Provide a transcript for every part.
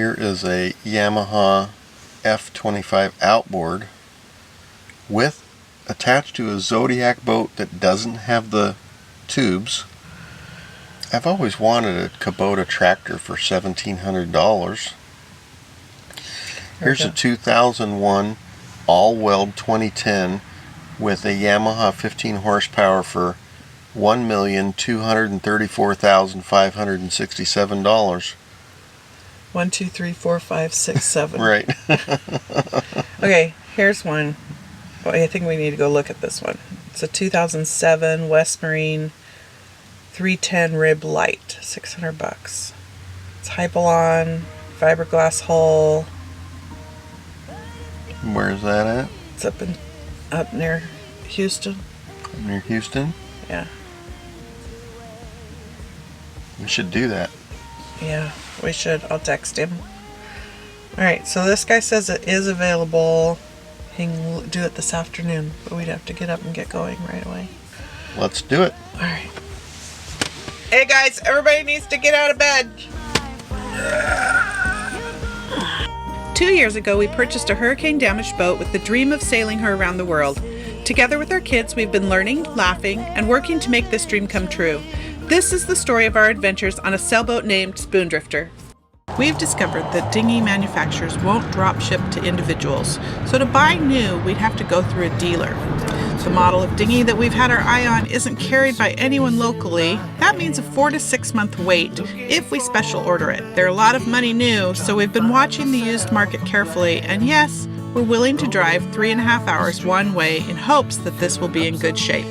Here is a Yamaha F25 outboard with attached to a Zodiac boat that doesn't have the tubes. I've always wanted a Kubota tractor for $1,700. Here's a 2001 all-weld 2010 with a Yamaha 15 horsepower for $1,234,567. 1, 2, 3, 4, 5, 6, 7. Right. Okay, here's one. Oh, I think we need to go look at this one. It's a 2007 West Marine 310 rib light, $600. It's hypalon, fiberglass hull. Where's that at? It's up near Houston. Up near Houston? Yeah. We should do that. Yeah, we should. I'll text him. Alright, so this guy says it is available. He can do it this afternoon, but we'd have to get up and get going right away. Let's do it. Alright. Hey guys, everybody needs to get out of bed. 2 years ago, we purchased a hurricane-damaged boat with the dream of sailing her around the world. Together with our kids, we've been learning, laughing, and working to make this dream come true. This is the story of our adventures on a sailboat named Spoondrifter. We've discovered that dinghy manufacturers won't drop ship to individuals, so to buy new, we'd have to go through a dealer. The model of dinghy that we've had our eye on isn't carried by anyone locally. That means a 4 to 6 month wait if we special order it. They're a lot of money new, so we've been watching the used market carefully, and yes, we're willing to drive 3.5 hours one way in hopes that this will be in good shape.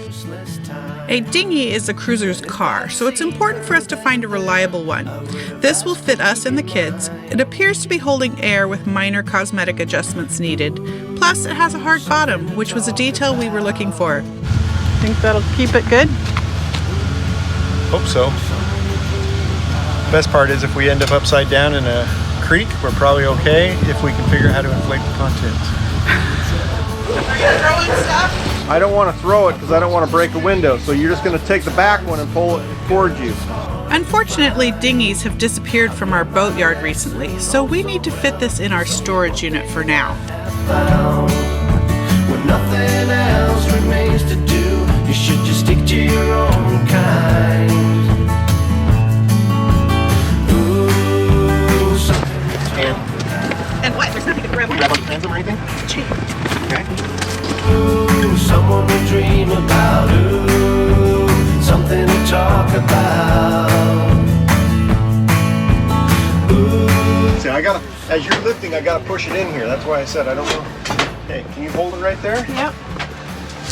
A dinghy is a cruiser's car, so it's important for us to find a reliable one. This will fit us and the kids. It appears to be holding air with minor cosmetic adjustments needed. Plus, it has a hard bottom, which was a detail we were looking for. Think that'll keep it good? Hope so. Best part is if we end up upside down in a creek, we're probably okay if we can figure out how to inflate the contents. Are you throwing stuff? I don't want to throw it because I don't want to break a window, so you're just going to take the back one and pull it towards you. Unfortunately, dinghies have disappeared from our boatyard recently, so we need to fit this in our storage unit for now. When nothing else remains to do, you should just stick to your own kind. Ooh, And what? There's nothing to grab on. Grab on the transom or anything? Okay. ooh, someone to dream about. Ooh, something to talk about. Ooh. See, as you're lifting, I gotta push it in here. That's why I said I don't know. Hey, can you hold it right there? Yep.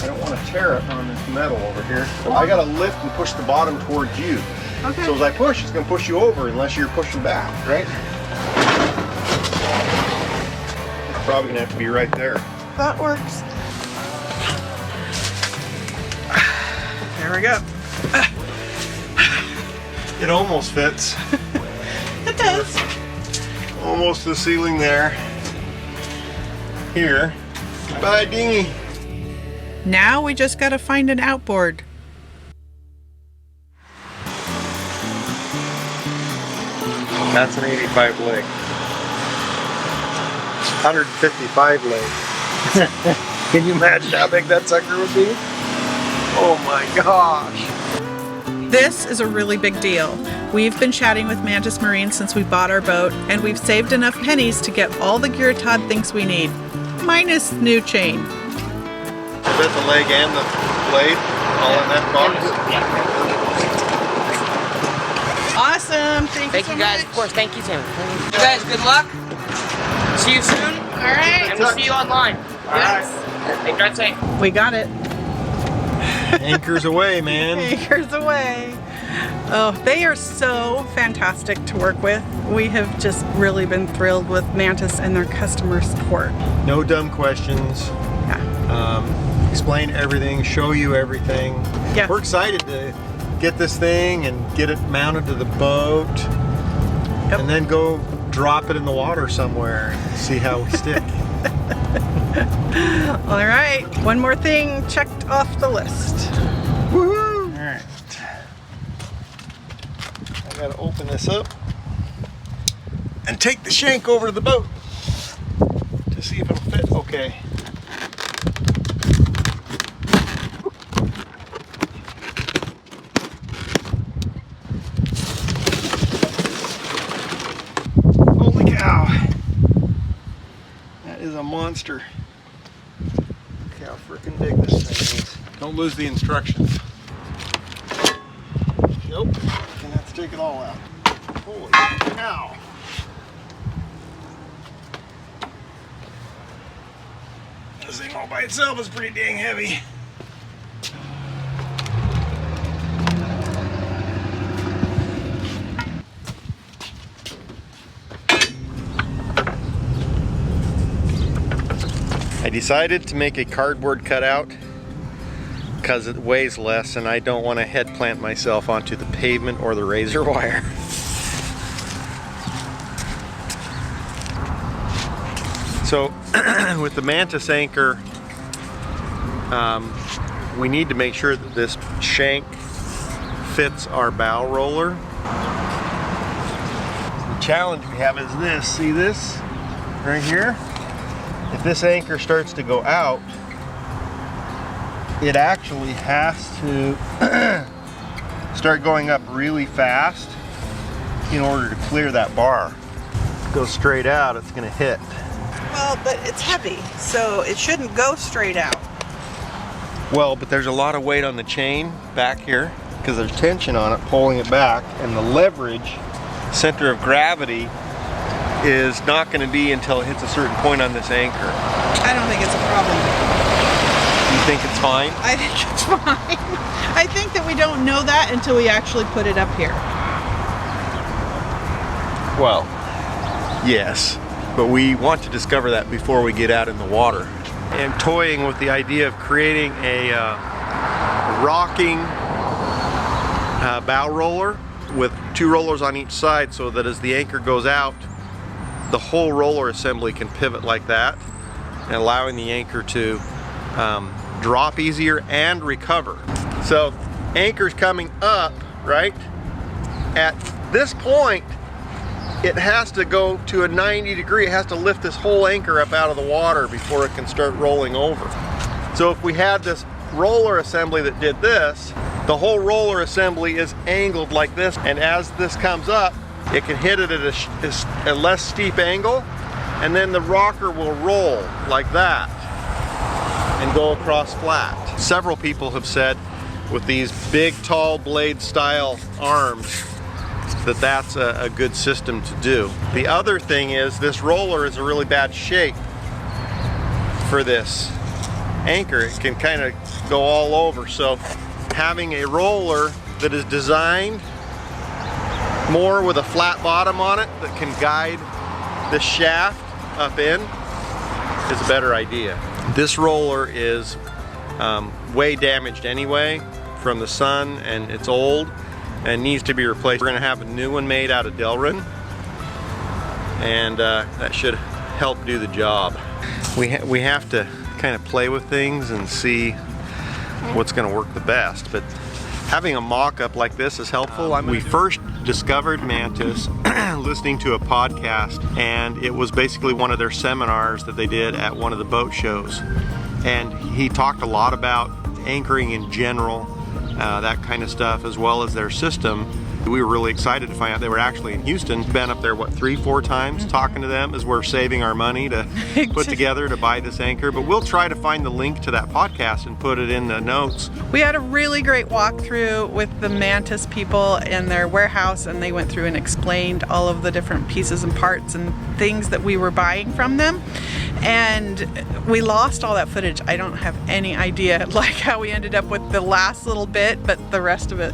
I don't want to tear it on this metal over here. So I gotta lift and push the bottom towards you. Okay. So as I push, it's gonna push you over unless you're pushing back, right? It's probably gonna have to be right there. That works. There we go. It almost fits. It does. Almost to the ceiling there. Here. Bye, dinghy. Now we just gotta find an outboard. That's an 85 leg. 155 leg. Can you imagine how big that sucker would be? Oh my gosh. This is a really big deal. We've been chatting with Mantus Marine since we bought our boat, and we've saved enough pennies to get all the gear Todd thinks we need, minus new chain. I bet the leg and the blade all in that box. Awesome. Thank You guys, of course. Thank you, Tim. You guys, good luck. See you soon. All right. And we'll see you online. Yes. Hey, drive safe. We got it. Anchors away, man. Anchors away. Oh, they are so fantastic to work with. We have just really been thrilled with Mantus and their customer support. No dumb questions. Yeah. Explain everything, show you everything. Yes. We're excited to get this thing and get it mounted to the boat. Yep. And then go drop it in the water somewhere and see how we stick. All right, one more thing checked off the list. Woohoo! All right. I gotta open this up and take the shank over to the boat to see if it'll fit okay. Holy cow! That is a monster. Look how freaking big this thing is. Don't lose the instructions. Nope. Gonna have to take it all out. Holy cow! This thing all by itself is pretty dang heavy. I decided to make a cardboard cutout because it weighs less and I don't want to head plant myself onto the pavement or the razor wire. So with the Mantus Anchor, we need to make sure that this shank fits our bow roller. The challenge we have is this, see this right here? If this anchor starts to go out, it actually has to start going up really fast in order to clear that bar. If it goes straight out, it's going to hit. Well, but it's heavy, so it shouldn't go straight out. Well, but there's a lot of weight on the chain back here because there's tension on it pulling it back, and the leverage center of gravity is not going to be until it hits a certain point on this anchor. I don't think it's a problem. You think it's fine? I think it's fine. I think that we don't know that until we actually put it up here. Well, yes, but we want to discover that before we get out in the water. And toying with the idea of creating a rocking bow roller with 2 rollers on each side so that as the anchor goes out, the whole roller assembly can pivot like that, and allowing the anchor to drop easier and recover. So anchor's coming up, right? At this point, it has to go to a 90 degree. It has to lift this whole anchor up out of the water before it can start rolling over. So if we had this roller assembly that did this, the whole roller assembly is angled like this, and as this comes up, it can hit it at a less steep angle, and then the rocker will roll like that and go across flat. Several people have said with these big, tall blade style arms that that's a good system to do. The other thing is this roller is a really bad shape for this anchor. It can kind of go all over. So having a roller that is designed more with a flat bottom on it that can guide the shaft up in is a better idea. This roller is way damaged anyway from the sun, and it's old and needs to be replaced. We're going to have a new one made out of Delrin, and that should help do the job. We have to kind of play with things and see what's going to work the best, but having a mock-up like this is helpful. We first discovered Mantus listening to a podcast, and it was basically one of their seminars that they did at one of the boat shows, and he talked a lot about anchoring in general, that kind of stuff, as well as their system. We were really excited to find out they were actually in Houston. Been up there, what, 3-4 times talking to them as we're saving our money to put together to buy this anchor. But we'll try to find the link to that podcast and put it in the notes. We had a really great walkthrough with the Mantus people in their warehouse, and they went through and explained all of the different pieces and parts and things that we were buying from them. And we lost all that footage. I don't have any idea like how we ended up with the last little bit, but the rest of it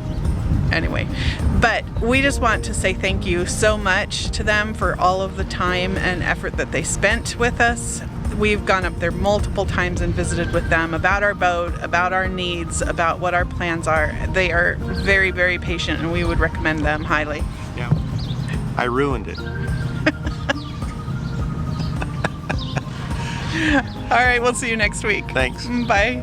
anyway. But we just want to say thank you so much to them for all of the time and effort that they spent with us. We've gone up there multiple times and visited with them about our boat, about our needs, about what our plans are. They are very, very patient, and we would recommend them highly. Yeah, I ruined it. All right, we'll see you next week. Thanks. Bye.